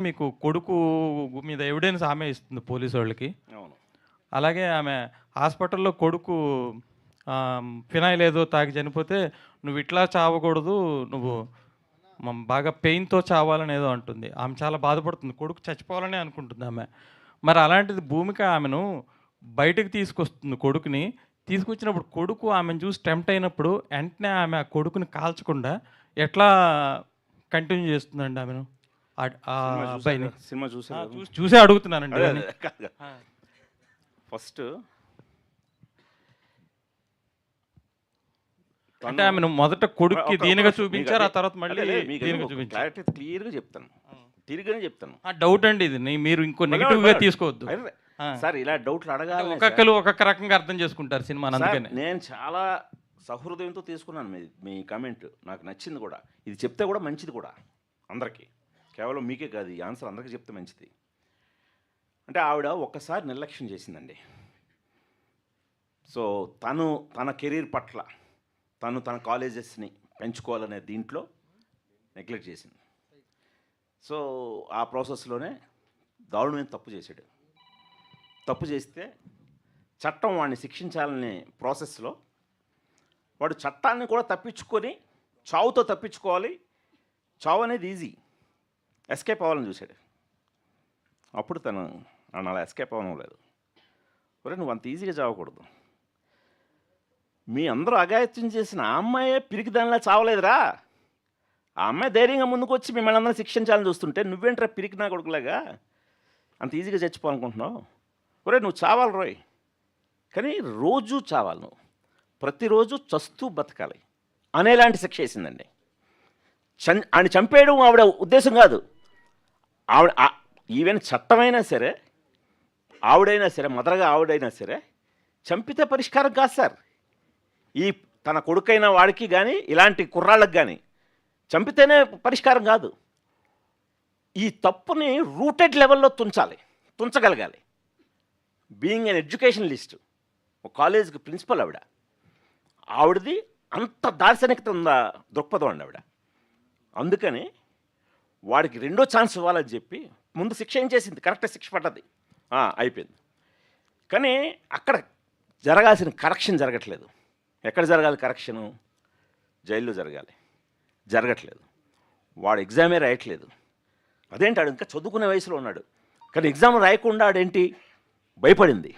మీకు కొడుకు మీద ఎవిడెన్స్ ఆమె ఇస్తుంది పోలీసోళ్ళకి. అవును. అలాగే ఆమె హాస్పిటల్‌లో కొడుకు ఫినాయిల్ ఏదో తాగి చనిపోతే, "నువ్విట్లా చావకూడదు. నువ్వు బాగా పెయిన్‌తో చావాలని" ఏదో అంటుంది. ఆమె చాలా బాధపడుతుంది. కొడుకు చచ్చిపోవాలనే అనుకుంటుంది ఆమె. మరి అలాంటిది భూమిక ఆమెను బయటకి తీసుకొస్తుంది కొడుకుని. తీసుకొచ్చినప్పుడు కొడుకు ఆమెను చూసి టెంప్ట్ అయినప్పుడు వెంటనే ఆమె ఆ కొడుకుని కాల్చకుండా ఎట్లా కంటిన్యూ చేస్తుందండి ఆమెను? ఆ అబ్బాయిని. సినిమా చూసారు. చూసే అడుగుతున్నానండి అదే ఇవన్నీ. అదే కాదు. ఆ! ఫస్ట్ అంటే తను ఆమెను మొదట కొడుక్కి ఒక దీనిగా నిమిషం చూపించారు. ఆ అదే తర్వాత మళ్ళీ అదే మీకు దీనిగా ఒక చూపించారు. క్లారిటీ క్లియర్‌గా చెప్తాను. తిరిగినే చెప్తాను. డౌట్ అండి ఇది. మీరు ఇంకో భలే వాడు, నెగెటివ్‌గా భలే వాడు. తీసుకోవద్దు. అరే! ఆ! సార్ ఇలా డౌట్లు అంటే అడగాలనే సార్. ఒక్కొక్కళ్ళు ఒక్కొక్క రకంగా అర్థం చేసుకుంటారు సినిమాని సార్ అందుకనే. నేను చాలా సహృదయంతో తీసుకున్నాను మీ కామెంట్. నాకు నచ్చింది కూడా. ఇది చెప్తే కూడా మంచిది కూడా అందరికీ. కేవలం మీకే కాదు. ఈ ఆన్సర్ అందరికీ చెప్తే మంచిది. అంటే ఆవిడ ఒక్కసారి నిర్లక్ష్యం చేసిందండి. సో తను తన కెరీర్ పట్ల తన కాలేజెస్ని పెంచుకోవాలనే దీంట్లో నెగ్లెక్ట్ చేసింది. సో ఆ ప్రాసెస్లోనే దారుణమైన తప్పు చేశాడు. తప్పు చేస్తే చట్టం వాడిని శిక్షించాలనే ప్రాసెస్లో వాడు చట్టాన్ని కూడా తప్పించుకొని చావుతో తప్పించుకోవాలి. చావు అనేది ఈజీ. ఎస్కేప్ అవ్వాలని చూశాడు. అప్పుడు తను అలా ఎస్కేప్ అవ్వలేదు. ఒరే నువ్వు అంత ఈజీగా చావకూడదు. మీ అందరూ అఘాయిత్యం చేసిన ఆ అమ్మాయే పిరికి దానిలా చావలేదురా. ఆ అమ్మాయి ధైర్యంగా ముందుకు వచ్చి మిమ్మల్ని అందరం శిక్షించాలని చూస్తుంటే నువ్వేంట్రా పిరికి నా కొడుకులాగా అంత ఈజీగా చచ్చిపోవాలనుకుంటున్నావు. ఒరే నువ్వు చావాలి రోయ్, కానీ రోజు చావాలి. నువ్వు ప్రతిరోజు చస్తూ బతకాలి అనేలాంటి శిక్ష వేసిందండి. ఆయన చంపేయడం ఆవిడ ఉద్దేశం కాదు. ఆవిడ ఈవెన్ చట్టమైనా సరే, ఆవిడైనా సరే, మదరగా ఆవిడైనా సరే చంపితే పరిష్కారం కాదు సార్. ఈ తన కొడుకైన వాడికి కానీ ఇలాంటి కుర్రాళ్ళకి కానీ చంపితేనే పరిష్కారం కాదు. ఈ తప్పుని రూటెడ్ లెవెల్లో తుంచగలగాలి. బీయింగ్ ఎన్ ఎడ్యుకేషనలిస్ట్, ఒక కాలేజీకి ప్రిన్సిపల్ ఆవిడది అంత దార్శనికత ఉందా దృక్పథం అండి ఆవిడ. అందుకని వాడికి రెండో ఛాన్స్ ఇవ్వాలని చెప్పి ముందు శిక్ష ఏం చేసింది, కరెక్ట్గా శిక్ష పడ్డది, అయిపోయింది. కానీ అక్కడ జరగాల్సిన కరెక్షన్ జరగట్లేదు. ఎక్కడ జరగాలి కరెక్షను? జైల్లో జరగట్లేదు. వాడు ఎగ్జామే రాయట్లేదు. అదేంటి ఆడు ఇంకా చదువుకునే వయసులో ఉన్నాడు, కానీ ఎగ్జామ్ రాయకుండా ఆడేంటి భయపడింది.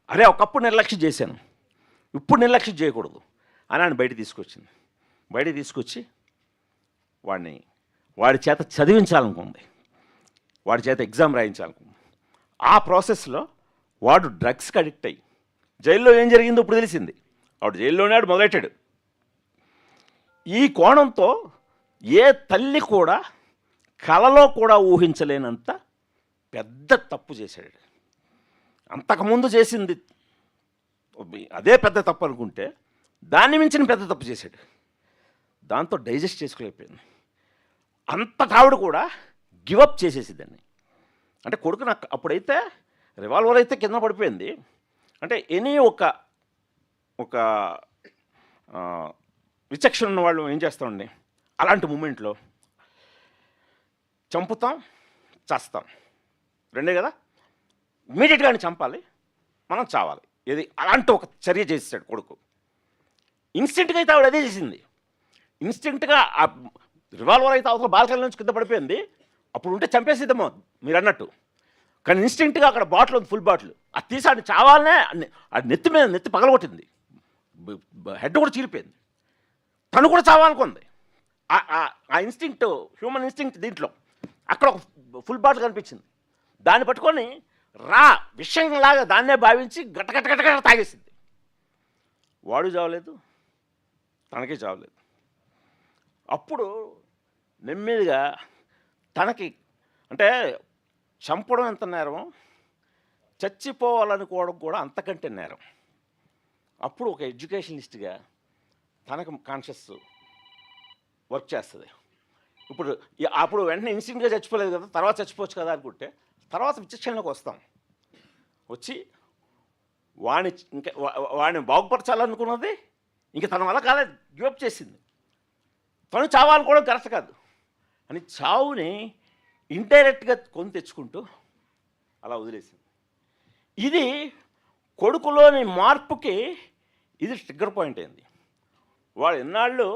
అరే ఒకప్పుడు నిర్లక్ష్యం చేశాను, ఇప్పుడు నిర్లక్ష్యం చేయకూడదు అని ఆయన బయట తీసుకొచ్చి వాడి చేత చదివించాలనుకుంది, వాడి చేత ఎగ్జామ్ రాయించాలనుకుంది. ఆ ప్రాసెస్లో వాడు డ్రగ్స్కి అడిక్ట్ అయ్యి జైల్లో ఏం జరిగిందో ఇప్పుడు తెలిసింది. వాడు జైల్లోనే మొదలెట్టాడు. ఈ కోణంతో ఏ తల్లి కూడా కలలో కూడా ఊహించలేనంత పెద్ద తప్పు చేశాడు. అంతకుముందు చేసింది అదే పెద్ద తప్పు అనుకుంటే దాన్ని మించిన పెద్ద తప్పు చేశాడు. దాంతో డైజెస్ట్ చేసుకోలేకపోయింది. అంతటా ఆవిడ కూడా గివప్ చేసేసిద్దండి. అంటే కొడుకు నాకు అప్పుడైతే రివాల్వర్ అయితే కింద పడిపోయింది. అంటే ఎనీ ఒక విచక్షణ ఉన్న వాళ్ళు ఏం చేస్తామండి, అలాంటి మూమెంట్లో చంపుతాం, చేస్తాం, రెండే కదా. ఇమీడియట్గా ఆయన చంపాలి, మనం చావాలి. ఇది అలాంటి ఒక చర్య చేసాడు కొడుకు. ఇన్స్టెంట్గా అయితే ఆవిడ అదే చేసింది. ఇన్స్టెంట్గా ఆ రివాల్వర్ అయితే అవతల బాల్కనీ నుంచి కింద పడిపోయింది. అప్పుడు ఉంటే చంపేసిద్దామో మీరు అన్నట్టు. కానీ ఇన్స్టెంట్గా అక్కడ బాటిల్ ఉంది, ఫుల్ బాటిల్, అది తీసి ఆడిని చావాలనే అది నెత్తి పగలగొట్టింది. హెడ్ కూడా చీలిపోయింది. తను కూడా చావాలనుకుంది. ఆ ఇన్స్టింక్ట్, హ్యూమన్ ఇన్స్టింక్ట్ దీంట్లో అక్కడ ఒక ఫుల్ బాటిల్ కనిపించింది. దాన్ని పట్టుకొని విషయంలాగా దాన్నే భావించి గట్టగట్ట తాగేసింది. వాడు చావలేదు, తనకే చావలేదు. అప్పుడు నెమ్మదిగా తనకి అంటే చంపడం ఎంత నేరం, చచ్చిపోవాలనుకోవడం కూడా అంతకంటే నేరం. అప్పుడు ఒక ఎడ్యుకేషనిస్ట్గా తనకు కాన్షియస్ వర్క్ చేస్తుంది. అప్పుడు వెంటనే ఇన్స్టెంట్గా చచ్చిపోలేదు కదా, తర్వాత చచ్చిపోవచ్చు కదా అనుకుంటే తర్వాత విచక్షణలోకి వస్తాం. వచ్చి వాడిని బాగుపరచాలనుకున్నది ఇంక తన వల్ల కాలేదు, గివప్ చేసింది. తను చావాలనుకోవడం కరెక్ట్ కాదు అని చావుని ఇండైరెక్ట్గా కొని తెచ్చుకుంటూ అలా వదిలేసింది. ఇది కొడుకులోని మార్పుకి ఇది ట్రిగ్గర్ పాయింట్ అయింది. వాడు ఎన్నాళ్ళు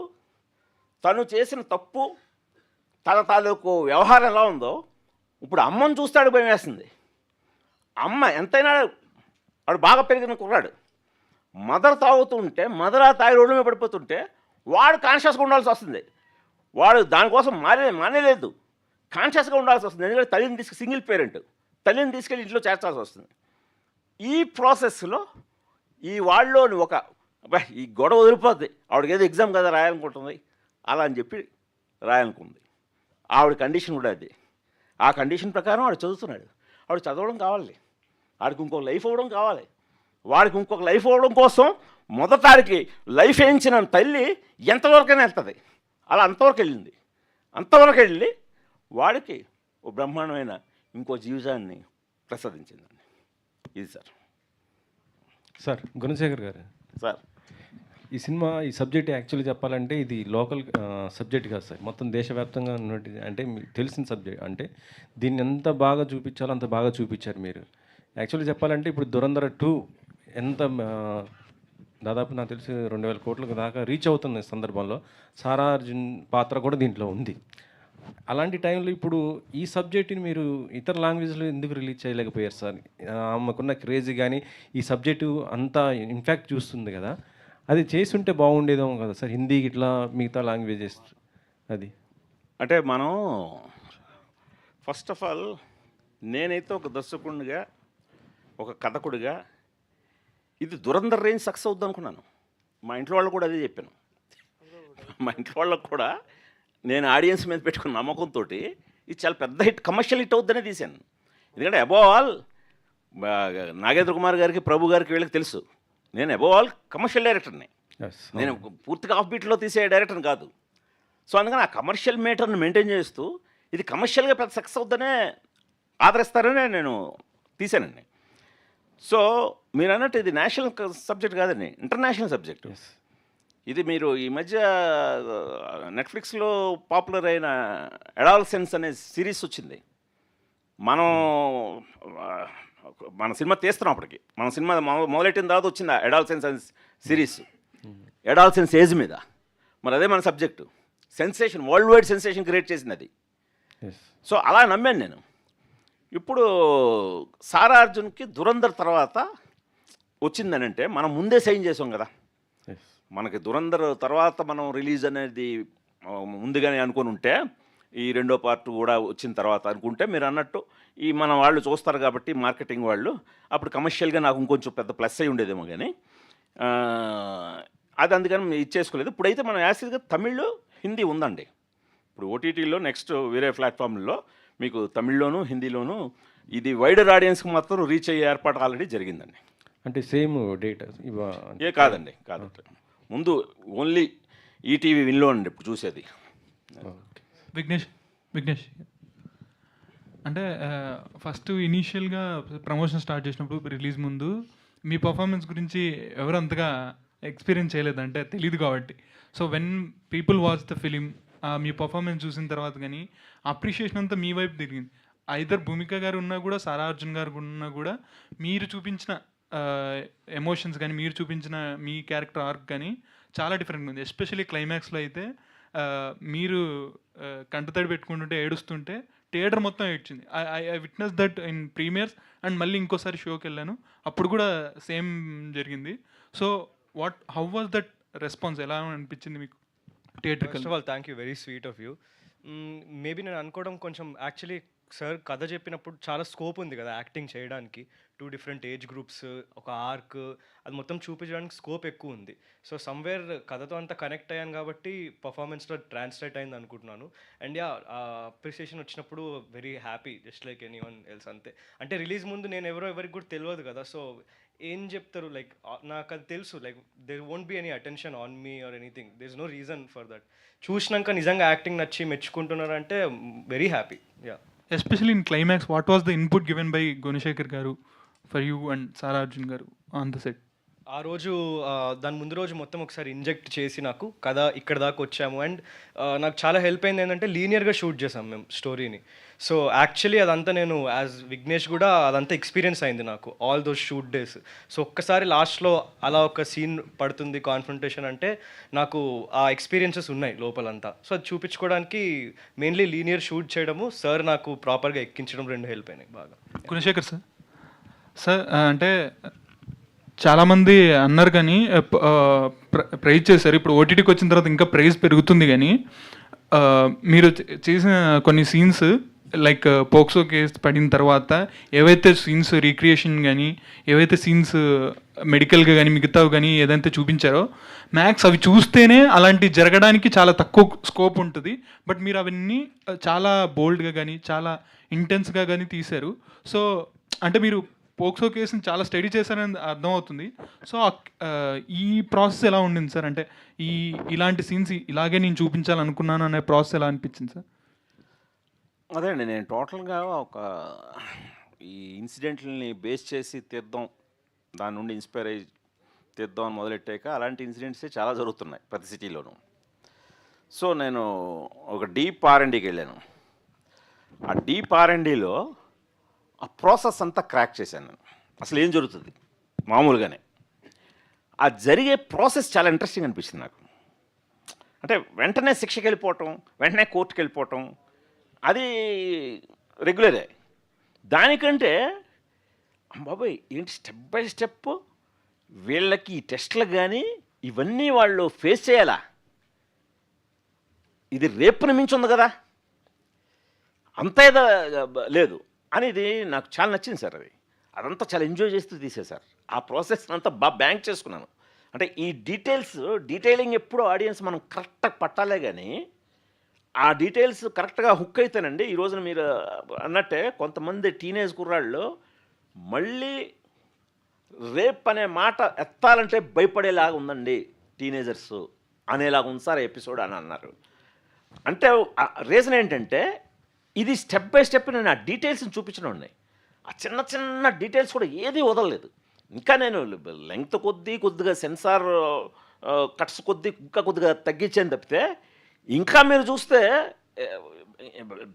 తను చేసిన తప్పు, తన తాలూకు వ్యవహారం ఎలా ఉందో ఇప్పుడు అమ్మను చూస్తాడు భయం వేస్తుంది. అమ్మ ఎంతైనా వాడు బాగా పెరిగిన కుర్రాడు, మదర్ తాగుతుంటే మదర్ ఆ తాగి రోడ్డు మీద పడిపోతుంటే వాడు కాన్షియస్గా ఉండాల్సి వస్తుంది. వాడు దానికోసం మానేలేదు, కాన్షియస్గా ఉండాల్సి వస్తుంది. ఎందుకంటే తల్లిని సింగిల్ పేరెంట్, తల్లిని తీసుకెళ్ళి ఇంట్లో చేర్చాల్సి వస్తుంది. ఈ ప్రాసెస్లో ఈ వాళ్ళలోని ఒక ఈ గొడవ వదిలిపోద్ది. ఆవిడకి ఏదో ఎగ్జామ్ కదా రాయాలనుకుంటుంది, అలా అని చెప్పి రాయాలనుకుంది. ఆవిడ కండిషన్ కూడా అది. ఆ కండిషన్ ప్రకారం వాడు చదువుతున్నాడు. వాడు చదవడం కావాలి, వాడికి ఇంకొక లైఫ్ అవ్వడం కావాలి. వాడికి ఇంకొక లైఫ్ అవ్వడం కోసం మొదటాడికి లైఫ్ వేయించిన తల్లి ఎంతవరకైనా వెళ్తుంది. అలా అంతవరకు వెళ్ళింది. అంతవరకు వెళ్ళి వాడికి ఓ బ్రహ్మాండమైన ఇంకో జీవితాన్ని ప్రసాదించిందండి. ఇది సార్ గుణశేఖర్ గారు, సార్ ఈ సినిమా ఈ సబ్జెక్ట్ యాక్చువల్లీ చెప్పాలంటే ఇది లోకల్ సబ్జెక్ట్ కాదు సార్, మొత్తం దేశవ్యాప్తంగా ఉన్నట్టు, అంటే మీకు తెలిసిన సబ్జెక్ట్. అంటే దీన్ని ఎంత బాగా చూపించాలో అంత బాగా చూపించారు మీరు. యాక్చువల్లీ చెప్పాలంటే ఇప్పుడు దురంధర 2 ఎంత దాదాపు నాకు తెలిసి 2000 కోట్లకు దాకా రీచ్ అవుతున్న సందర్భంలో సారా అర్జున్ పాత్ర కూడా దీంట్లో ఉంది. అలాంటి టైంలో ఇప్పుడు ఈ సబ్జెక్ట్ని మీరు ఇతర లాంగ్వేజ్లో ఎందుకు రిలీజ్ చేయలేకపోయారు సార్? ఆమెకున్న క్రేజీ కానీ ఈ సబ్జెక్టు అంతా ఇన్ఫ్యాక్ట్ చూస్తుంది కదా, అది చేసుంటే బాగుండేదేమో కదా సార్, హిందీ ఇట్లా మిగతా లాంగ్వేజెస్. అది అంటే మనం ఫస్ట్ ఆఫ్ ఆల్ నేనైతే ఒక దర్శకుడిగా, ఒక కథకుడిగా ఇది దురంధర్ రేంజ్ సక్సెస్ అవుద్ది అనుకున్నాను. మా ఇంట్లో వాళ్ళకు కూడా అదే చెప్పాను. మా ఇంట్లో వాళ్ళకు కూడా నేను ఆడియన్స్ మీద పెట్టుకున్న నమ్మకంతో ఇది చాలా పెద్ద హిట్, కమర్షియల్ హిట్ అవుద్దనే తీశాను. ఎందుకంటే అబోవ్ ఆల్ నాగేంద్ర కుమార్ గారికి, ప్రభు గారికి వీళ్ళకి తెలుసు నేను అబోవ్ ఆల్ కమర్షియల్ డైరెక్టర్ని. నేను పూర్తిగా ఆఫ్ బీట్లో తీసే డైరెక్టర్ని కాదు. సో అందుకని ఆ కమర్షియల్ మేటర్ని మెయింటైన్ చేస్తూ ఇది కమర్షియల్గా పెద్ద సక్సెస్ అవుద్దనే ఆదరిస్తారనే నేను తీశానండి. సో మీరు అన్నట్టు ఇది నేషనల్ సబ్జెక్ట్ కాదండి, ఇంటర్నేషనల్ సబ్జెక్టు. ఇది మీరు ఈ మధ్య నెట్ఫ్లిక్స్లో పాపులర్ అయిన అడాలసెన్స్ అనే సిరీస్ వచ్చింది. మన సినిమా తీస్తున్నాం అప్పటికి. మన సినిమా మొదలెట్టిన తర్వాత వచ్చింది అడాలసెన్స్ అనే సిరీస్, అడాలసెన్స్ ఏజ్ మీద. మరి అదే మన subject. Sensation, world wide sensation create చేసింది అది. సో అలా నమ్మాను నేను. ఇప్పుడు సారా అర్జున్కి దురంధర్ తర్వాత వచ్చిందని అంటే మనం ముందే సైన్ చేసాం కదా. మనకి దురంధర్ తర్వాత మనం రిలీజ్ అనేది ముందుగానే అనుకుని ఉంటే, ఈ రెండో పార్ట్ కూడా వచ్చిన తర్వాత అనుకుంటే, మీరు అన్నట్టు ఈ మన వాళ్ళు చూస్తారు కాబట్టి మార్కెటింగ్ వాళ్ళు, అప్పుడు కమర్షియల్గా నాకు ఇంకొంచెం పెద్ద ప్లస్ అయి ఉండేదేమో. కానీ అది అందుకని ఇచ్చేసుకోలేదు. ఇప్పుడైతే మనం యాసిడ్గా తమిళ్, హిందీ ఉందండి. ఇప్పుడు ఓటీటీలో నెక్స్ట్ వేరే ప్లాట్ఫామ్లో మీకు తమిళ్లోను, హిందీలోను ఇది వైడర్ ఆడియన్స్కి మాత్రం రీచ్ అయ్యే ఏర్పాటు ఆల్రెడీ జరిగిందండి. అంటే సేమ్ డేట్ కాదండి, కాదు. ముందు ఓన్లీ ఈటీవీ విన్లో అండి ఇప్పుడు చూసేది. విఘ్నేష్ అంటే ఫస్ట్ ఇనీషియల్గా ప్రమోషన్ స్టార్ట్ చేసినప్పుడు రిలీజ్ ముందు మీ పర్ఫార్మెన్స్ గురించి ఎవరు అంతగా ఎక్స్పీరియన్స్ చేయలేదు, అంటే తెలియదు కాబట్టి. So when people watch the film, me performance చూసిన తర్వాత కానీ అప్రిషియేషన్ అంతా మీ వైపు తిరిగింది. ఐదర్ భూమిక గారు ఉన్నా కూడా, సారా అర్జున్ గారు ఉన్నా కూడా, మీరు చూపించిన ఎమోషన్స్ కానీ, మీరు చూపించిన మీ క్యారెక్టర్ ఆర్క్ కానీ చాలా డిఫరెంట్గా ఉంది. ఎస్పెషల్లీ క్లైమాక్స్లో అయితే మీరు కంటతడి పెట్టుకుంటుంటే, ఏడుస్తుంటే థియేటర్ మొత్తం ఏడ్చింది. I witness that in premieres and మళ్ళీ ఇంకోసారి షోకి వెళ్ళాను, అప్పుడు కూడా సేమ్ జరిగింది. So how was that response, ఎలా అనిపించింది మీకు theatre? First of all thank you, very sweet of you. Maybe నేను అనుకోవడం కొంచెం, యాక్చువల్లీ సార్ కథ చెప్పినప్పుడు చాలా స్కోప్ ఉంది కదా యాక్టింగ్ చేయడానికి. 2 డిఫరెంట్ ఏజ్ గ్రూప్స్, ఒక ఆర్క్, అది మొత్తం చూపించడానికి స్కోప్ ఎక్కువ ఉంది. సో సమ్వేర్ కథతో అంతా కనెక్ట్ అయ్యాను కాబట్టి పర్ఫార్మెన్స్లో ట్రాన్స్లేట్ అయింది అనుకుంటున్నాను. అండ్ యా, అప్రిసియేషన్ వచ్చినప్పుడు very happy, just like any one else అంతే. అంటే రిలీజ్ ముందు నేను ఎవరికి కూడా తెలియదు కదా, సో ఏం చెప్తారు, లైక్ నాకు అది తెలుసు, like there won't be any attention on me or anything, there is no reason for that. చూసినాక నిజంగా యాక్టింగ్ నచ్చి మెచ్చుకుంటున్నారంటే very happy. Yeah, especially in climax, what was the input given by Gunasekhar garu for you and Sara Arjun garu on the set? ఆ రోజు దాని ముందు రోజు మొత్తం ఒకసారి ఇంజెక్ట్ చేసి నాకు కథ ఇక్కడ దాకా వచ్చాము. అండ్ నాకు చాలా హెల్ప్ అయింది ఏంటంటే లీనియర్గా షూట్ చేసాం మేము స్టోరీని. సో యాక్చువల్లీ అదంతా నేను యాజ్ విఘ్నేష్ కూడా అదంతా ఎక్స్పీరియన్స్ అయింది నాకు all those shoot days. So ఒక్కసారి లాస్ట్లో అలా ఒక సీన్ పడుతుంది కాన్ఫ్రంటేషన్ అంటే నాకు ఆ ఎక్స్పీరియన్సెస్ ఉన్నాయి లోపలంతా. సో అది చూపించుకోవడానికి మెయిన్లీ లీనియర్ షూట్ చేయడము, సార్ నాకు ప్రాపర్గా ఎక్కించడం 2 హెల్ప్ అయినాయి బాగా. గుణశేఖర్ సార్, సార్ అంటే చాలామంది అన్నారు కానీ ప్రైజ్ చేశారు. ఇప్పుడు ఓటీటీకి వచ్చిన తర్వాత ఇంకా ప్రైజ్ పెరుగుతుంది కానీ మీరు చేసిన కొన్ని సీన్స్ లైక్ పోక్సో కేస్ పడిన తర్వాత ఏవైతే సీన్స్ రీక్రియేషన్ కానీ ఏవైతే సీన్స్ మెడికల్గా కానీ మిగతావి కానీ ఏదైతే చూపించారో మ్యాక్స్ అవి చూస్తేనే అలాంటి జరగడానికి చాలా తక్కువ స్కోప్ ఉంటుంది. బట్ మీరు అవన్నీ చాలా బోల్డ్గా కానీ చాలా ఇంటెన్స్గా కానీ తీశారు. సో అంటే మీరు పోక్సో కేసుని చాలా స్టడీ చేశారని అర్థమవుతుంది. సో ఈ ప్రాసెస్ ఎలా ఉండింది సార్? అంటే ఇలాంటి సీన్స్ ఇలాగే నేను చూపించాలనుకున్నాను అనే ప్రాసెస్ ఎలా అనిపించింది సార్? అదే అండి, నేను టోటల్గా ఒక ఈ ఇన్సిడెంట్లని బేస్ చేసి తీద్దాం, దాని నుండి ఇన్స్పైర్ అయ్యి తీద్దాం అని మొదలెట్టాక అలాంటి ఇన్సిడెంట్సే చాలా జరుగుతున్నాయి ప్రతి సిటీలోనూ. సో నేను ఒక డీప్ R&Dకి వెళ్ళాను. ఆ డీప్ R&Dలో ఆ ప్రాసెస్ అంతా క్రాక్ చేశాను నేను. అసలు ఏం జరుగుతుంది మామూలుగానే ఆ జరిగే ప్రాసెస్ చాలా ఇంట్రెస్టింగ్ అనిపించింది నాకు. అంటే వెంటనే శిక్షకి వెళ్ళిపోవటం, వెంటనే కోర్టుకి వెళ్ళిపోవటం అది రెగ్యులరే. దానికంటే బాబాయ్ ఏంటి స్టెప్ బై స్టెప్ వీళ్ళకి ఈ టెస్ట్లు కానీ ఇవన్నీ వాళ్ళు ఫేస్ చేయాలా, ఇది రేపుని మించి ఉంది కదా, అంత ఏదో లేదు అనేది నాకు చాలా నచ్చింది సార్. అదంతా చాలా ఎంజాయ్ చేస్తూ తీసేశారు. ఆ ప్రాసెస్ అంతా బాగా బ్యాంక్ చేసుకున్నాను. అంటే ఈ డీటెయిలింగ్ ఎప్పుడూ ఆడియన్స్ మనం కరెక్ట్గా పట్టాలే కానీ ఆ డీటెయిల్స్ కరెక్ట్గా హుక్ అయితేనండి. ఈ రోజున మీరు అన్నట్టే కొంతమంది టీనేజ్ కుర్రాళ్ళు మళ్ళీ రేప్ అనే మాట ఎత్తాలంటే భయపడేలాగా ఉందండి టీనేజర్స్ అనేలాగా ఉంది సార్ ఎపిసోడ్ అని అన్నారు. అంటే రీజన్ ఏంటంటే ఇది స్టెప్ బై స్టెప్ నేను ఆ డీటెయిల్స్ని చూపించడం ఉన్నాయి. ఆ చిన్న చిన్న డీటెయిల్స్ కూడా ఏది వదలలేదు. ఇంకా నేను లెంగ్త్ కొద్దిగా సెన్సార్ కట్స్ ఇంకా కొద్దిగా తగ్గించాను తప్పితే ఇంకా మీరు చూస్తే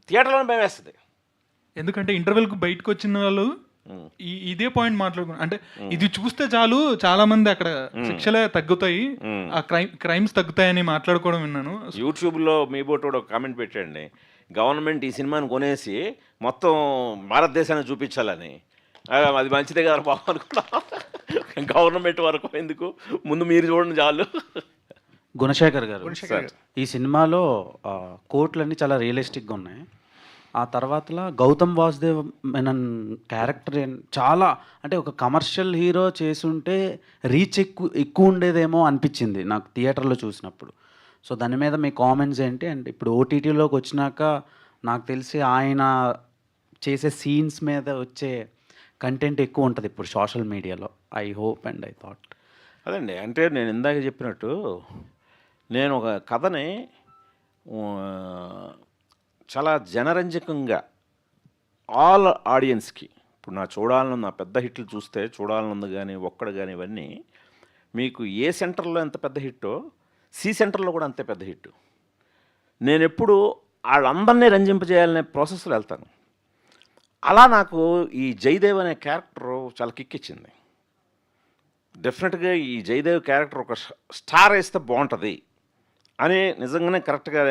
థియేటర్లో భయం వేస్తుంది. ఎందుకంటే ఇంటర్వెల్కి బయటకు వచ్చిన వాళ్ళు ఇదే పాయింట్ మాట్లాడుకున్నారు. అంటే ఇది చూస్తే చాలు చాలా మంది అక్కడ శిక్షలే తగ్గుతాయి, ఆ క్రైమ్స్ తగ్గుతాయని మాట్లాడుకోవడం విన్నాను. యూట్యూబ్లో మీ బోటు ఒక కామెంట్ పెట్టండి, గవర్నమెంట్ ఈ సినిమాని కొనేసి మొత్తం భారతదేశాన్ని చూపించాలని. అది మంచిదే కదా బాబు అనుకున్నా. గవర్నమెంట్ వరకు ఎందుకు, ముందు మీరు చూడండి చాలు. గుణశేఖర్ గారు, ఈ సినిమాలో కోట్లన్నీ చాలా రియలిస్టిక్గా ఉన్నాయి. ఆ తర్వాతలా గౌతమ్ వాసుదేవ్ మెనన్ క్యారెక్టర్ చాలా అంటే ఒక కమర్షియల్ హీరో చేసుంటే రీచ్ ఎక్కువ ఉండేదేమో అనిపించింది నాకు థియేటర్లో చూసినప్పుడు. సో దాని మీద మీ కామెంట్స్ ఏంటి? అండ్ ఇప్పుడు ఓటీటీలోకి వచ్చినాక నాకు తెలిసి ఆయన చేసే సీన్స్ మీద వచ్చే కంటెంట్ ఎక్కువ ఉంటుంది ఇప్పుడు సోషల్ మీడియాలో. I hope and I thought అదండి. అంటే నేను ఇందాక చెప్పినట్టు నేను ఒక కథని చాలా జనరంజకంగా ఆల్ ఆడియన్స్కి, ఇప్పుడు నా పెద్ద హిట్లు చూస్తే చూడాలనుంది కానీ ఒక్కడు కానీ ఇవన్నీ మీకు ఏ సెంటర్లో ఎంత పెద్ద హిట్టో సి సెంటర్లో కూడా అంతే పెద్ద హిట్. నేను ఎప్పుడు వాళ్ళందరినీ రంజింపజేయాలనే ప్రాసెస్లో వెళ్తాను. అలా నాకు ఈ జయదేవ్ అనే క్యారెక్టర్ చాలా కిక్ ఇచ్చింది. డెఫినెట్గా ఈ జయదేవ్ క్యారెక్టర్ ఒక స్టార్ వేస్తే బాగుంటుంది అని నిజంగానే కరెక్ట్గా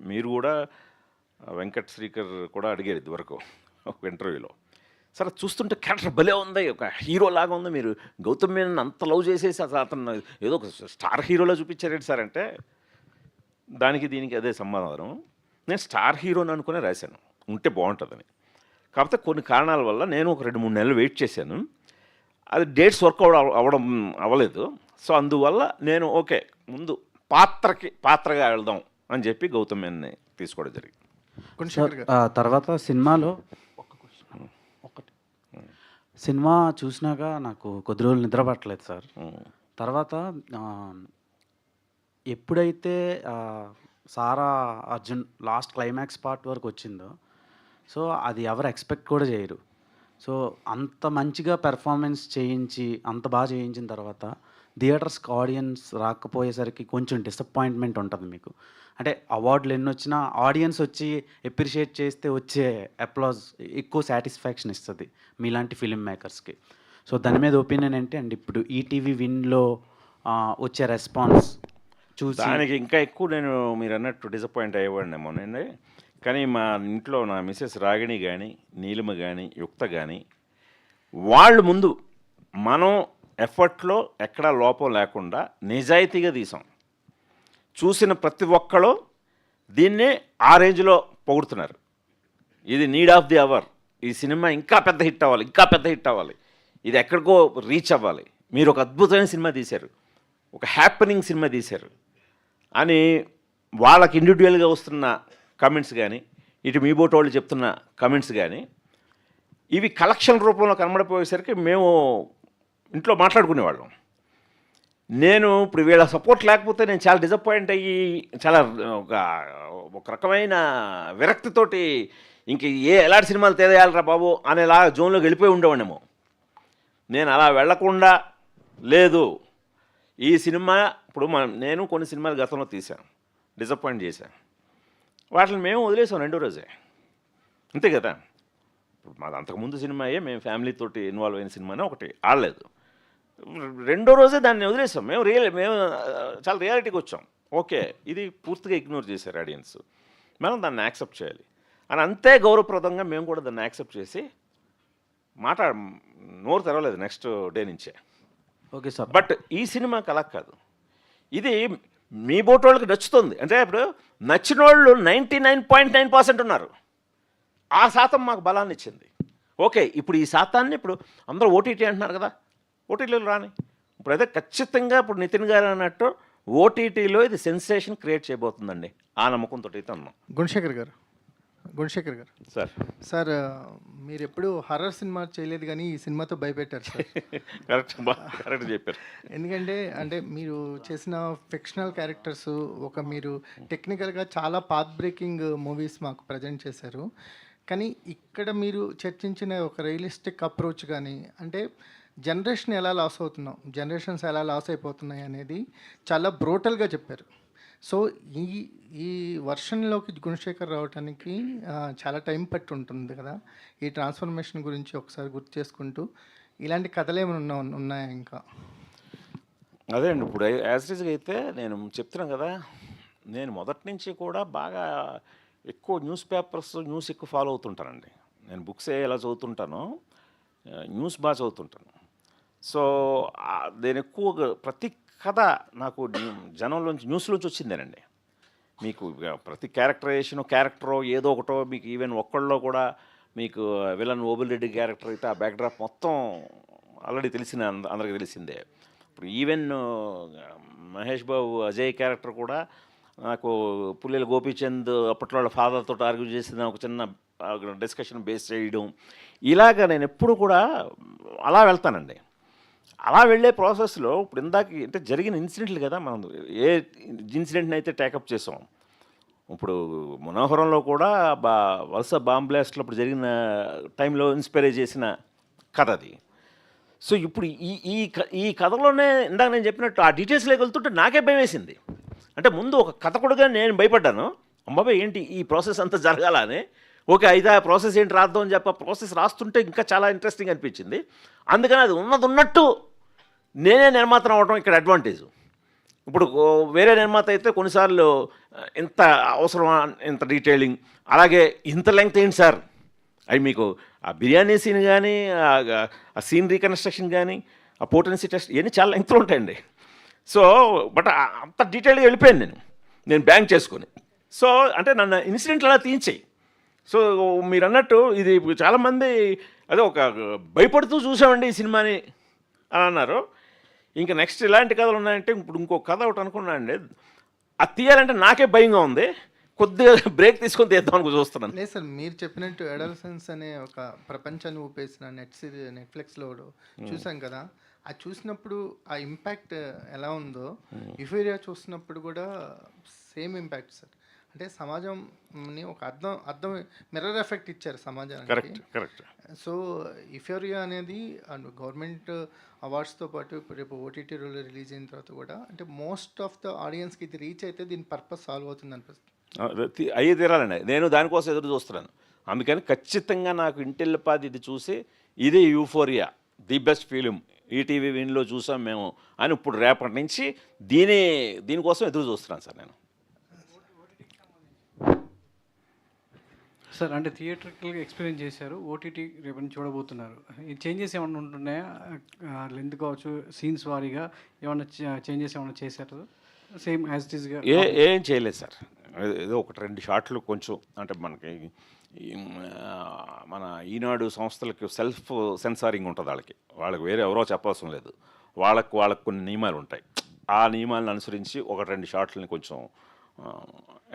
మీరు కూడా వెంకట్ శ్రీకర్ కూడా అడిగారు ఇదివరకు ఒక ఇంటర్వ్యూలో. సరే చూస్తుంటే క్యారెక్టర్ భలే ఉంది, ఒక హీరో లాగా ఉంది, మీరు గౌతమ్ మీనన్ అంత లవ్ చేసేసి అసలు అతను ఏదో ఒక స్టార్ హీరోలో చూపించారేంటి సార్ అంటే దానికి దీనికి అదే సమాధానం. నేను స్టార్ హీరోని అనుకునే రాశాను ఉంటే బాగుంటుందని. కాకపోతే కొన్ని కారణాల వల్ల నేను ఒక 2-3 నెలలు వెయిట్ చేశాను. అది డేట్స్ వర్క్ అవ్వలేదు. సో అందువల్ల నేను ఓకే ముందు పాత్రగా వెళ్దాం అని చెప్పి గౌతమ్ మీనన్ని తీసుకోవడం జరిగింది. తర్వాత సినిమాలో సినిమా చూసినాక నాకు కొద్ది రోజులు నిద్ర పట్టలేదు సార్. తర్వాత ఎప్పుడైతే సారా అర్జున్ లాస్ట్ క్లైమాక్స్ పార్ట్ వరకు వచ్చిందో సో అది ఎవరు ఎక్స్పెక్ట్ కూడా చేయరు. సో అంత మంచిగా పెర్ఫార్మెన్స్ చేయించి అంత బాగా చేయించిన తర్వాత థియేటర్స్కి ఆడియన్స్ రాకపోయేసరికి కొంచెం డిసప్పాయింట్మెంట్ ఉంటుంది మీకు. అంటే అవార్డులు ఎన్ని వచ్చినా ఆడియన్స్ వచ్చి అప్రిషియేట్ చేస్తే వచ్చే అప్లాజ్ ఎక్కువ సాటిస్ఫాక్షన్ ఇస్తుంది మీలాంటి ఫిలిం మేకర్స్కి. సో దాని మీద ఒపీనియన్ ఏంటి? అండ్ ఇప్పుడు ఈటీవీ విన్లో వచ్చే రెస్పాన్స్ చూసి దానికి ఇంకా ఎక్కువ నేను మీరు అన్నట్టు డిసప్పాయింట్ అయ్యేవాడినేమో నేను. కానీ మా ఇంట్లో నా మిసెస్ రాగిణి కానీ, నీలిమ కానీ, యుక్త కానీ, వాళ్ళు ముందు మనం ఎఫర్ట్లో ఎక్కడా లోపం లేకుండా నిజాయితీగా తీసాం. చూసిన ప్రతి ఒక్కళ్ళు దీన్నే ఆ రేంజ్లో పొగుడుతున్నారు. ఇది నీడ్ ఆఫ్ ది అవర్, ఈ సినిమా ఇంకా పెద్ద హిట్ అవ్వాలి, ఇంకా పెద్ద హిట్ అవ్వాలి, ఇది ఎక్కడికో రీచ్ అవ్వాలి, మీరు ఒక అద్భుతమైన సినిమా తీశారు, ఒక హ్యాపెనింగ్ సినిమా తీశారు అని వాళ్ళకి ఇండివిజువల్గా వస్తున్న కమెంట్స్ కానీ, ఇటు మీ బోట్ వాళ్ళు చెప్తున్న కమెంట్స్ కానీ, ఇవి కలెక్షన్ రూపంలో కనబడిపోయేసరికి మేము ఇంట్లో మాట్లాడుకునేవాళ్ళం. నేను ఇప్పుడు వీళ్ళ సపోర్ట్ లేకపోతే నేను చాలా డిసప్పాయింట్ అయ్యి చాలా ఒక రకమైన విరక్తితోటి ఇంక ఎలాంటి సినిమాలు తేదేయాలరా బాబు అనేలా జోన్లోకి వెళ్ళిపోయి ఉండేవాడేమో. నేను అలా వెళ్లకుండా లేదు, ఈ సినిమా ఇప్పుడు నేను కొన్ని సినిమాలు గతంలో తీశాను, డిసప్పాయింట్ చేశాను, వాటిని మేము వదిలేసాం రెండో రోజే, అంతే కదా. ఇప్పుడు మాది అంతకుముందు సినిమాయే, మేము ఫ్యామిలీతోటి ఇన్వాల్వ్ అయిన సినిమానే ఒకటి ఆడలేదు, రెండో రోజే దాన్ని వదిలేసాం. మేము చాలా రియాలిటీకి వచ్చాం. ఓకే, ఇది పూర్తిగా ఇగ్నోర్ చేశారు ఆడియన్స్, మనం దాన్ని యాక్సెప్ట్ చేయాలి అని అంతే గౌరవప్రదంగా మేము కూడా దాన్ని యాక్సెప్ట్ చేసి నోరు తెరవలేదు నెక్స్ట్ డే నుంచే. Okay sir. బట్ ఈ సినిమాకి అలా కాదు, ఇది మీ బోటోళ్ళకి నచ్చుతుంది. అంటే ఇప్పుడు నచ్చిన వాళ్ళు 99.9% ఉన్నారు. ఆ శాతం మాకు బలాన్ని ఇచ్చింది. ఓకే, ఇప్పుడు ఈ శాతాన్ని ఇప్పుడు అందరూ ఓటీటీ అంటున్నారు కదా, ఓటీటీలో రాని. ఇప్పుడైతే ఖచ్చితంగా ఇప్పుడు నితిన్ గారు అన్నట్టు ఓటీటీలో ఇది సెన్సేషన్ క్రియేట్ చేయబోతుందండి, ఆ నమ్మకంతో అయితే ఉన్నాం. గుణశేఖర్ గారు సార్ సార్ మీరు ఎప్పుడు హర్రర్ సినిమా చేయలేదు కానీ ఈ సినిమాతో భయపెట్టారు సార్. కరెక్ట్ చెప్పారు. ఎందుకంటే అంటే మీరు చేసిన ఫిక్షనల్ క్యారెక్టర్స్ మీరు టెక్నికల్గా చాలా పాత్ బ్రేకింగ్ మూవీస్ మాకు ప్రజెంట్ చేశారు. కానీ ఇక్కడ మీరు చర్చించిన ఒక రియలిస్టిక్ అప్రోచ్ కానీ, అంటే జనరేషన్స్ ఎలా లాస్ అయిపోతున్నాయి అనేది చాలా బ్రూటల్గా చెప్పారు. సో ఈ వర్షన్లోకి గుణశేఖర్ రావడానికి చాలా టైం పట్టి ఉంటుంది కదా. ఈ ట్రాన్స్ఫర్మేషన్ గురించి ఒకసారి గుర్తు చేసుకుంటూ, ఇలాంటి కథలు ఏమైనా ఉన్నాయా ఇంకా? అదే అండి, ఇప్పుడు యాజ్గా అయితే నేను చెప్తున్నాను కదా, నేను మొదటి నుంచి కూడా బాగా ఎక్కువ న్యూస్ ఎక్కువ ఫాలో అవుతుంటానండి. నేను బుక్స్ ఎలా చదువుతుంటానో న్యూస్ బాగా చదువుతుంటాను. సో నేను ఎక్కువగా ప్రతి కథ నాకు జనంలోంచి న్యూస్లోంచి వచ్చిందేనండి. మీకు ప్రతి క్యారెక్టరో ఏదో ఒకటో మీకు ఈవెన్ ఒక్కళ్ళలో కూడా మీకు విలన్ ఓబుల్ రెడ్డి క్యారెక్టర్ అయితే ఆ బ్యాక్డ్రాప్ మొత్తం ఆల్రెడీ అందరికీ తెలిసిందే. ఇప్పుడు ఈవెన్ మహేష్ బాబు అజయ్ క్యారెక్టర్ కూడా నాకు పుల్లెల గోపీచంద్ అప్పట్లో వాళ్ళ ఫాదర్తో ఆర్గ్యూ చేసిన ఒక చిన్న డిస్కషన్ బేస్ చేయడం, ఇలాగ నేను ఎప్పుడు కూడా అలా వెళ్తానండి. అలా వెళ్ళే ప్రాసెస్లో ఇప్పుడు ఇందాక అంటే జరిగిన ఇన్సిడెంట్లు కదా, మనం ఏ ఇన్సిడెంట్ని అయితే టేకప్ చేసాం. ఇప్పుడు మనోహరంలో కూడా వలస బాంబ్ బ్లాస్ట్లో ఇప్పుడు జరిగిన టైంలో ఇన్స్పైర్ చేసిన కథ అది. సో ఇప్పుడు ఈ కథలోనే ఇందాక నేను చెప్పినట్టు ఆ డీటెయిల్స్లోకి వెళ్తుంటే నాకే భయం వేసింది. అంటే ముందు ఒక కథకుడుగా నేను భయపడ్డాను, అమ్మాయి ఏంటి ఈ ప్రాసెస్ అంతా జరగాలని. ఓకే, అయితే ఆ ప్రాసెస్ ఏంటి రాద్దాం అని చెప్పి ప్రాసెస్ రాస్తుంటే ఇంకా చాలా ఇంట్రెస్టింగ్ అనిపించింది. అందుకని అది ఉన్నట్టు నేనే నిర్మాత అవడం ఇక్కడ అడ్వాంటేజ్. ఇప్పుడు వేరే నిర్మాత అయితే కొన్నిసార్లు ఇంత అవసరమా, ఇంత డీటెయిలింగ్, అలాగే ఇంత లెంగ్త్ ఏంటి సార్, అవి మీకు ఆ బిర్యానీ సీన్ కానీ, ఆ సీన్ రీకన్స్ట్రక్షన్ కానీ, ఆ పోటెన్సీ టెస్ట్ ఇవన్నీ చాలా లెంగ్త్లో ఉంటాయండి. సో బట్ అంత డీటెయిల్గా వెళ్ళిపోయాను నేను బ్యాంక్ చేసుకొని. సో అంటే నన్ను ఇన్సిడెంట్లు అలా తీయించాయి. సో మీరు అన్నట్టు ఇది చాలామంది అదే ఒక భయపడుతూ చూసామండి ఈ సినిమాని అని అన్నారు. ఇంకా నెక్స్ట్ ఇలాంటి కథలు ఉన్నాయంటే ఇప్పుడు ఇంకో కథ ఒకటి అనుకున్నానండి, అది తీయాలంటే నాకే భయంగా ఉంది, కొద్దిగా బ్రేక్ తీసుకొని తీద్దామని చూస్తున్నాను. లేదు సార్, మీరు చెప్పినట్టు అడల్సెన్స్ అనే ఒక ప్రపంచాన్ని ఊపేసిన నెట్ఫ్లిక్స్లో చూసాం కదా. అది చూసినప్పుడు ఆ ఇంపాక్ట్ ఎలా ఉందో యుఫోరియా చూసినప్పుడు కూడా సేమ్ ఇంపాక్ట్ సార్. అంటే సమాజంని ఒక అర్థం మిర్రర్ ఎఫెక్ట్ ఇచ్చారు సమాజానికి. కరెక్ట్. సో ఇఫోరియా అనేది అండ్ గవర్నమెంట్ అవార్డ్స్తో పాటు ఇప్పుడు రేపు ఓటీటీలో రిలీజ్ అయిన తర్వాత కూడా అంటే మోస్ట్ ఆఫ్ ద ఆడియన్స్కి ఇది రీచ్ అయితే దీని పర్పస్ సాల్వ్ అవుతుంది అనిపిస్తుంది. అయ్యే తీరాలండి. నేను దానికోసం ఎదురు చూస్తున్నాను. అందుకని ఖచ్చితంగా నాకు ఇంటిల్లిపాది ఇది చూసి ఇది euphoria the best film ETV విన్లో చూసాం మేము అని ఇప్పుడు రేపటి నుంచి దీనికోసం ఎదురు చూస్తున్నాను సార్ నేను. సార్ అంటే థియేటర్కల్గా ఎక్స్పీరియన్స్ చేశారు, ఓటీటీ రేపు నుంచి చూడబోతున్నారు. ఈ చేంజెస్ ఏమైనా ఉంటున్నాయా? లెంత్ కావచ్చు, సీన్స్ వారీగా ఏమైనా చేంజెస్ ఏమైనా చేశారు? సేమ్ యాజ్ ఇట్ ఈస్గా ఏం చేయలేదు సార్. ఏదో ఒకటి 2 షాట్లు కొంచెం అంటే మనకి మన ఈనాడు సంస్థలకి సెల్ఫ్ సెన్సారింగ్ ఉంటుంది. వాళ్ళకి వేరే ఎవరో చెప్పవలసిన లేదు. వాళ్ళకు కొన్ని నియమాలు ఉంటాయి. ఆ నియమాలను అనుసరించి 1-2 షాట్లని కొంచెం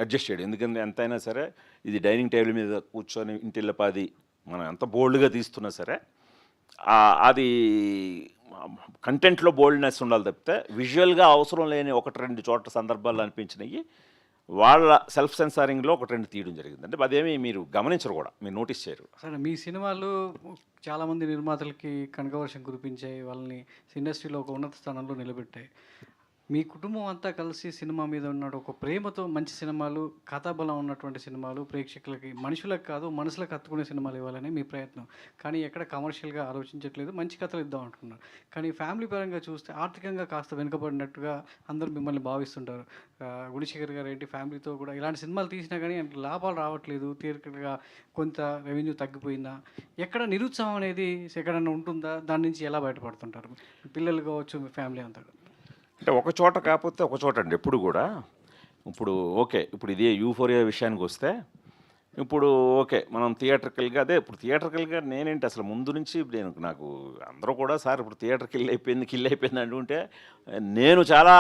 అడ్జస్ట్ చేయడం. ఎందుకంటే ఎంతైనా సరే ఇది డైనింగ్ టేబుల్ మీద కూర్చొని ఇంటిల్లపాది మనం ఎంత బోల్డ్గా తీస్తున్నా సరే అది కంటెంట్లో బోల్డ్నెస్ ఉండాలి తప్పితే విజువల్గా అవసరం లేని 1-2 చోట్ల సందర్భాల్లో అనిపించినవి వాళ్ళ సెల్ఫ్ సెన్సారింగ్లో 1-2 తీయడం జరిగింది. అంటే అదేమి మీరు గమనించరు కూడా, మీరు నోటీస్ చేయరు. సరే, మీ సినిమాలు చాలామంది నిర్మాతలకి కనకవర్షం కురిపించాయి, వాళ్ళని ఇండస్ట్రీలో ఒక ఉన్నత స్థానంలో నిలబెట్టాయి. మీ కుటుంబం అంతా కలిసి సినిమా మీద ఉన్న ఒక ప్రేమతో మంచి సినిమాలు, కథాబలం ఉన్నటువంటి సినిమాలు ప్రేక్షకులకి, మనుషులకు కాదు మనసులకు హత్తుకునే సినిమాలు ఇవ్వాలని మీ ప్రయత్నం. కానీ ఎక్కడ కమర్షియల్గా ఆలోచించట్లేదు, మంచి కథలు ఇద్దాం అంటున్నారు. కానీ ఫ్యామిలీ పరంగా చూస్తే ఆర్థికంగా కాస్త వెనుకబడినట్టుగా అందరూ మిమ్మల్ని భావిస్తుంటారు. గుణశేఖర్ గారు ఏంటి, ఫ్యామిలీతో కూడా ఇలాంటి సినిమాలు తీసినా కానీ లాభాలు రావట్లేదు, థియేటర్గా కొంత రెవెన్యూ తగ్గిపోయిందా, ఎక్కడ నిరుత్సాహం అనేది ఎక్కడన్నా ఉంటుందా, దాని నుంచి ఎలా బయటపడుతుంటారు పిల్లలు కావచ్చు, మీ ఫ్యామిలీ అంతా? అంటే ఒక చోట కాకపోతే ఒక చోట అండి ఎప్పుడు కూడా. ఇప్పుడు ఓకే, ఇప్పుడు ఇదే యూఫోరియా విషయానికి వస్తే ఇప్పుడు ఓకే మనం థియేటర్కల్గా ఇప్పుడు థియేటర్కల్గా నేనేంటి అసలు ముందు నుంచి నాకు అందరూ కూడా సార్ ఇప్పుడు థియేటర్ కిల్ అయిపోయింది అంటుంటే నేను చాలా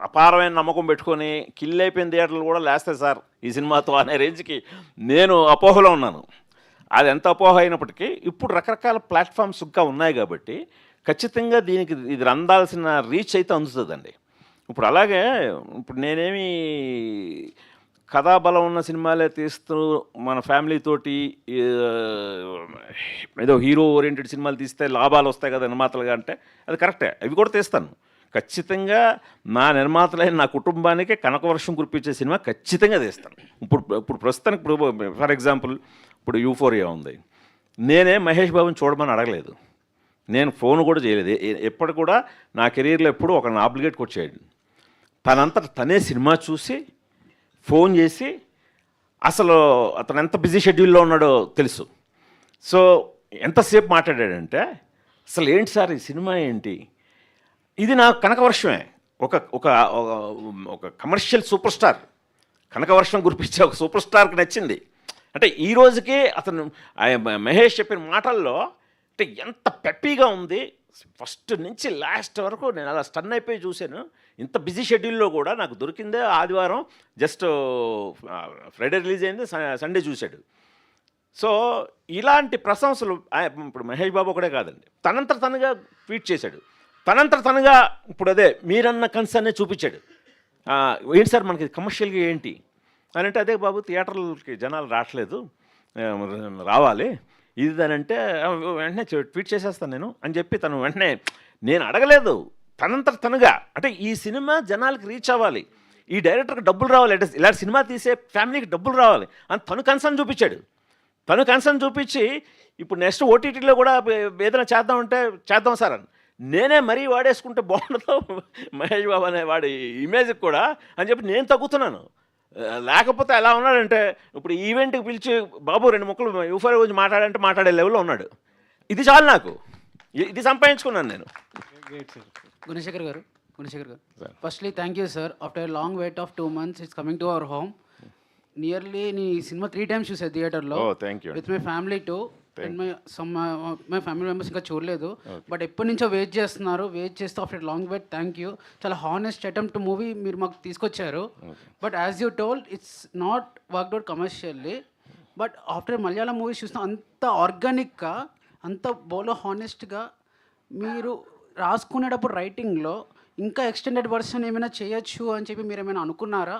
అపారమైన నమ్మకం పెట్టుకొని కిల్ అయిపోయిన థియేటర్లు కూడా లేస్తాయి సార్ ఈ సినిమాతో అనే రేంజ్కి నేను అపోహలో ఉన్నాను. అది ఎంత అపోహ అయినప్పటికీ ఇప్పుడు రకరకాల ప్లాట్ఫామ్స్ ఇంకా ఉన్నాయి కాబట్టి ఖచ్చితంగా దీనికి ఇది అందాల్సిన రీచ్ అయితే అందుతుందండి. ఇప్పుడు అలాగే ఇప్పుడు నేనేమి కథాబలం ఉన్న సినిమాలే తీస్తూ మన ఫ్యామిలీతోటి ఏదో హీరో ఓరియంటెడ్ సినిమాలు తీస్తే లాభాలు వస్తాయి కదా నిర్మాతలుగా అంటే అది కరెక్టే, అవి కూడా తీస్తాను ఖచ్చితంగా. నా నిర్మాతలైన నా కుటుంబానికి కనకవర్షం కురిపించే సినిమా ఖచ్చితంగా తీస్తాను. ఇప్పుడు ప్రస్తుతానికి ఫర్ ఎగ్జాంపుల్ ఇప్పుడు యూఫోరియా ఉంది, నేనే మహేష్ బాబుని చూడమని అడగలేదు, నేను ఫోన్ కూడా చేయలేదు. ఎప్పటి కూడా నా కెరీర్లో ఎప్పుడు ఒక ఆబ్లిగేట్కి వచ్చాడు, తనంతట తనే సినిమా చూసి ఫోన్ చేసి అసలు అతను ఎంత బిజీ షెడ్యూల్లో ఉన్నాడో తెలుసు. సో ఎంతసేపు మాట్లాడాడంటే అసలు ఏంటి సార్ ఈ సినిమా ఏంటి, ఇది నాకు కనకవర్షమే, ఒక ఒక ఒక కమర్షియల్ సూపర్ స్టార్ కనకవర్షం కురిపించే ఒక సూపర్ స్టార్కి నచ్చింది. అంటే ఈ రోజుకి అతను మహేష్ చెప్పిన మాటల్లో అంటే ఎంత పెప్పీగా ఉంది, ఫస్ట్ నుంచి లాస్ట్ వరకు నేను అలా స్టన్ అయిపోయి చూశాను. ఇంత బిజీ షెడ్యూల్లో కూడా నాకు దొరికిందే ఆదివారం, జస్ట్ ఫ్రైడే రిలీజ్ అయింది, సండే చూశాడు. సో ఇలాంటి ప్రశంసలు ఇప్పుడు మహేష్ బాబు ఒకడే కాదండి, తనంతట తనగా ట్వీట్ చేశాడు, తనంతట తనగా ఇప్పుడు అదే మీరన్న కన్సర్నే చూపించాడు. ఏంటి సార్ మనకి కమర్షియల్గా ఏంటి అని అంటే, అదే బాబు థియేటర్లకి జనాలు రావట్లేదు, రావాలి ఇది అని అంటే వెంటనే ట్వీట్ చేసేస్తాను నేను అని చెప్పి తను వెంటనే, నేను అడగలేదు, తనంతట తనుగా అంటే ఈ సినిమా జనాలకి రీచ్ అవ్వాలి, ఈ డైరెక్టర్కి డబ్బులు రావాలి, ఇలాంటి సినిమా తీసే ఫ్యామిలీకి డబ్బులు రావాలి అని తను కన్సర్న్ చూపించాడు. తను కన్సర్న్ చూపించి ఇప్పుడు నెక్స్ట్ ఓటీటీలో కూడా ఏదైనా చేద్దాం సార్ అని నేనే మరీ వాడేసుకుంటే బాగుండదు మహేష్ బాబు అనే వాడి ఇమేజ్కి కూడా అని చెప్పి నేను తగ్గుతున్నాను. లేకపోతే ఎలా ఉన్నాడంటే ఇప్పుడు ఈవెంట్కి పిలిచి బాబు 2 ముక్కలు యూఫోరియా గురించి మాట్లాడంటే మాట్లాడే లెవెల్లో ఉన్నాడు. ఇది చాలు నాకు, ఇది సంపాదించుకున్నాను నేను. Gunasekhar garu firstly thank you sir. After long wait of 2 months it's coming to our home. Nearly నీ సినిమా 3 times చూసాను థియేటర్లో with my family too. And my family members ఇంకా చూడలేదు, బట్ ఎప్పటి నుంచో వెయిట్ చేస్తూ after long wait thank you. చాలా honest attempt movie మీరు మాకు తీసుకొచ్చారు. But as you told it's not worked out commercially. But after Malayalam movies చూసిన అంత ఆర్గానిక్గా, అంత బోలో హానెస్ట్గా మీరు రాసుకునేటప్పుడు రైటింగ్లో ఇంకా ఎక్స్టెండెడ్ వర్షన్ ఏమైనా చేయొచ్చు అని చెప్పి మీరు ఏమైనా అనుకున్నారా?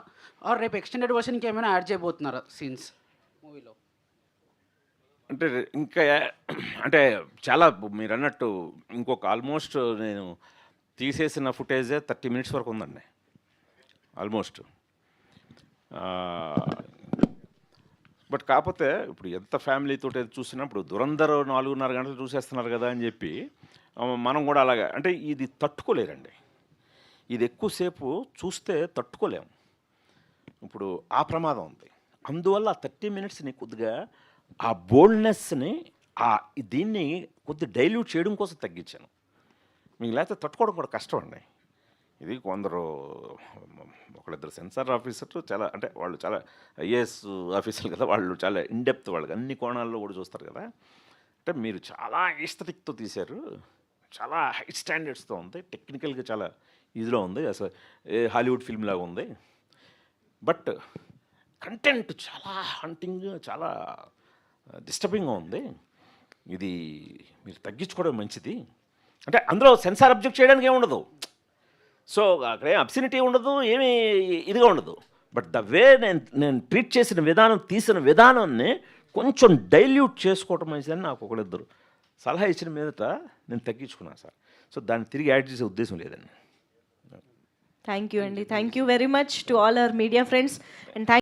ఆర్ రేపు ఎక్స్టెండెడ్ వర్షన్కి ఏమైనా యాడ్ చేయబోతున్నారా సీన్స్ మూవీలో? అంటే ఇంకా అంటే చాలా మీరు అన్నట్టు ఇంకొక ఆల్మోస్ట్ నేను తీసేసిన ఫుటేజే 30 minutes వరకు ఉందండి ఆల్మోస్ట్. బట్ కాకపోతే ఇప్పుడు ఎంత ఫ్యామిలీతో చూసినప్పుడు దురంధర్ 4.5 గంటలు చూసేస్తున్నారు కదా అని చెప్పి మనం కూడా అలాగా అంటే ఇది తట్టుకోలేరండి. ఇది ఎక్కువసేపు చూస్తే తట్టుకోలేము. ఇప్పుడు ఆ ప్రమాదం ఉంది. అందువల్ల ఆ 30 minutesని కొద్దిగా ఆ బోల్డ్నెస్ని దీన్ని కొద్దిగా డైల్యూట్ చేయడం కోసం తగ్గించాను. మీకు లేకపోతే తట్టుకోవడం కూడా కష్టం అండి. ఇది కొందరు ఒకళ్ళిద్దరు సెన్సార్ ఆఫీసర్లు చాలా అంటే వాళ్ళు చాలా ఐఏఎస్ ఆఫీసర్లు కదా, వాళ్ళు చాలా ఇన్డెప్త్, వాళ్ళకి అన్ని కోణాల్లో కూడా చూస్తారు కదా. అంటే మీరు చాలా ఎస్థెటిక్తో తీశారు, చాలా హై స్టాండర్డ్స్తో ఉంది, టెక్నికల్గా చాలా ఇదిలో ఉంది, అసలు ఏ హాలీవుడ్ ఫిల్మ్ లాగా ఉంది. బట్ కంటెంట్ చాలా హంటింగ్, చాలా డిస్టర్బింగ్గా ఉంది. ఇది మీరు తగ్గించుకోవడం మంచిది. అంటే అందులో సెన్సార్ అబ్జెక్ట్ చేయడానికి ఏమి ఉండదు, సో అక్కడ ఏం అబ్సినిటీ ఉండదు, ఏమీ ఇదిగా ఉండదు. బట్ ద వే నేను ట్రీట్ చేసిన విధానం, తీసిన విధానాన్ని కొంచెం డైల్యూట్ చేసుకోవటం మంచిదని నాకు ఒకళ్ళిద్దరు సలహా ఇచ్చిన మీదట నేను తగ్గించుకున్నాను సార్. సో దాన్ని తిరిగి యాడ్ చేసే ఉద్దేశం లేదండి. థ్యాంక్ యూ అండి. Thank you very much to all our media friends and